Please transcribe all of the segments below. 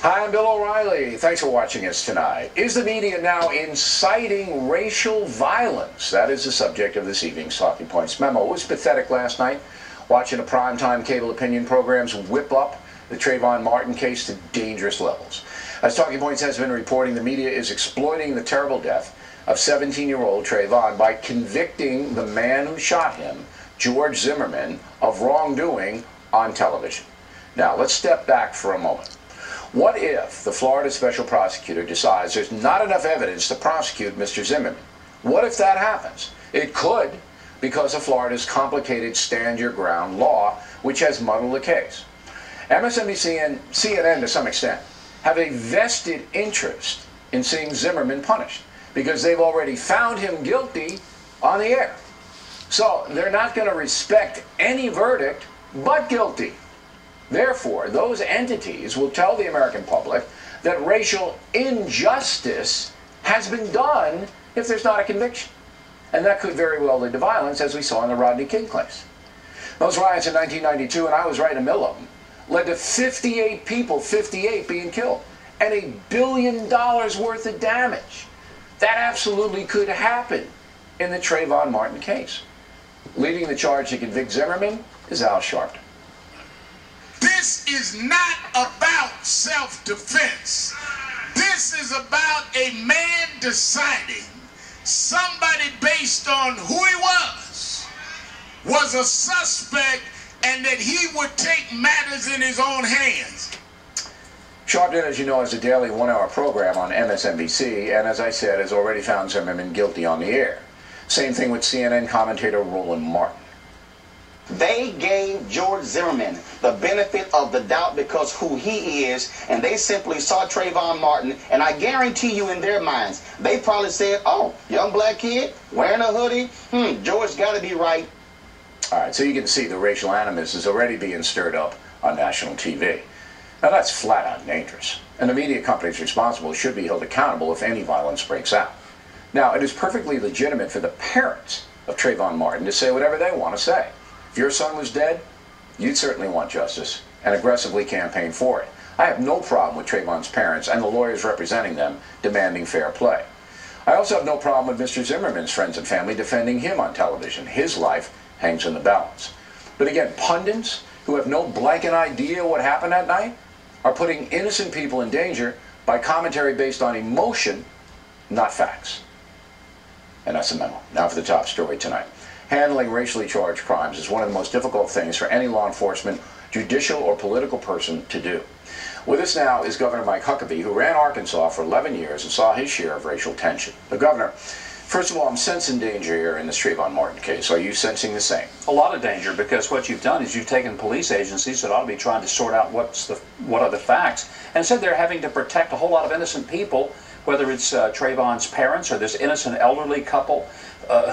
Hi, I'm Bill O'Reilly. Thanks for watching us tonight. Is the media now inciting racial violence? That is the subject of this evening's Talking Points memo. It was pathetic last night, watching the primetime cable opinion programs whip up the Trayvon Martin case to dangerous levels. As Talking Points has been reporting, the media is exploiting the terrible death of 17-year-old Trayvon by convicting the man who shot him, George Zimmerman, of wrongdoing on television. Now, let's step back for a moment. What if the Florida special prosecutor decides there's not enough evidence to prosecute Mr. Zimmerman? What if that happens? It could, because of Florida's complicated stand-your-ground law, which has muddled the case. MSNBC and CNN, to some extent, have a vested interest in seeing Zimmerman punished, because they've already found him guilty on the air. So they're not going to respect any verdict but guilty. Therefore, those entities will tell the American public that racial injustice has been done if there's not a conviction. And that could very well lead to violence, as we saw in the Rodney King case. Those riots in 1992, and I was right in the middle of them, led to 58 people, 58 being killed, and $1 billion worth of damage. That absolutely could happen in the Trayvon Martin case. Leading the charge to convict Zimmerman is Al Sharpton. This is not about self-defense. This is about a man deciding somebody based on who he was a suspect, and that he would take matters in his own hands. Sharpton, as you know, is a daily one-hour program on MSNBC, and as I said, has already found Zimmerman guilty on the air. Same thing with CNN commentator Rowland Martin. They gave George Zimmerman the benefit of the doubt because who he is, and they simply saw Trayvon Martin, and I guarantee you in their minds, they probably said, oh, young black kid, wearing a hoodie, George got to be right. All right, so you can see the racial animus is already being stirred up on national TV. Now that's flat out dangerous, and the media companies responsible should be held accountable if any violence breaks out. Now, it is perfectly legitimate for the parents of Trayvon Martin to say whatever they want to say. If your son was dead, you'd certainly want justice and aggressively campaign for it. I have no problem with Trayvon's parents and the lawyers representing them demanding fair play. I also have no problem with Mr. Zimmerman's friends and family defending him on television. His life hangs in the balance. But again, pundits who have no blanket idea what happened that night are putting innocent people in danger by commentary based on emotion, not facts. And that's the memo. Now for the top story tonight. Handling racially charged crimes is one of the most difficult things for any law enforcement, judicial, or political person to do. With us now is Governor Mike Huckabee, who ran Arkansas for 11 years and saw his share of racial tension. The Governor, first of all, I'm sensing danger here in this Trayvon Martin case. Are you sensing the same? A lot of danger, because what you've done is you've taken police agencies that ought to be trying to sort out what are the facts, and instead they're having to protect a whole lot of innocent people, whether it's Trayvon's parents or this innocent elderly couple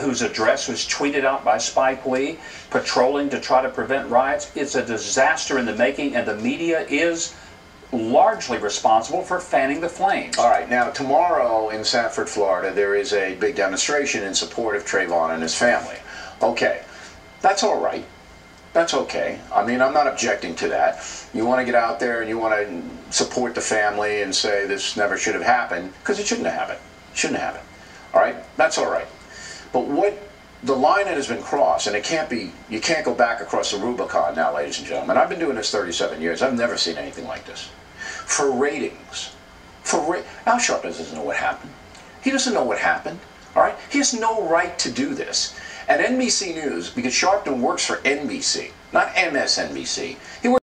whose address was tweeted out by Spike Lee, patrolling to try to prevent riots. It's a disaster in the making, and the media is largely responsible for fanning the flames. All right, now tomorrow in Sanford, Florida, there is a big demonstration in support of Trayvon and his family. Okay, that's all right. That's okay. I mean, I'm not objecting to that. You want to get out there and you want to support the family and say this never should have happened, because it shouldn't have happened. It shouldn't have happened. All right? That's all right. But what the line that has been crossed, and it can't be, you can't go back across the Rubicon now, ladies and gentlemen. I've been doing this 37 years. I've never seen anything like this. For ratings. Al Sharpton doesn't know what happened. He doesn't know what happened. All right? He has no right to do this. And NBC News, because Sharpton works for NBC, not MSNBC, he works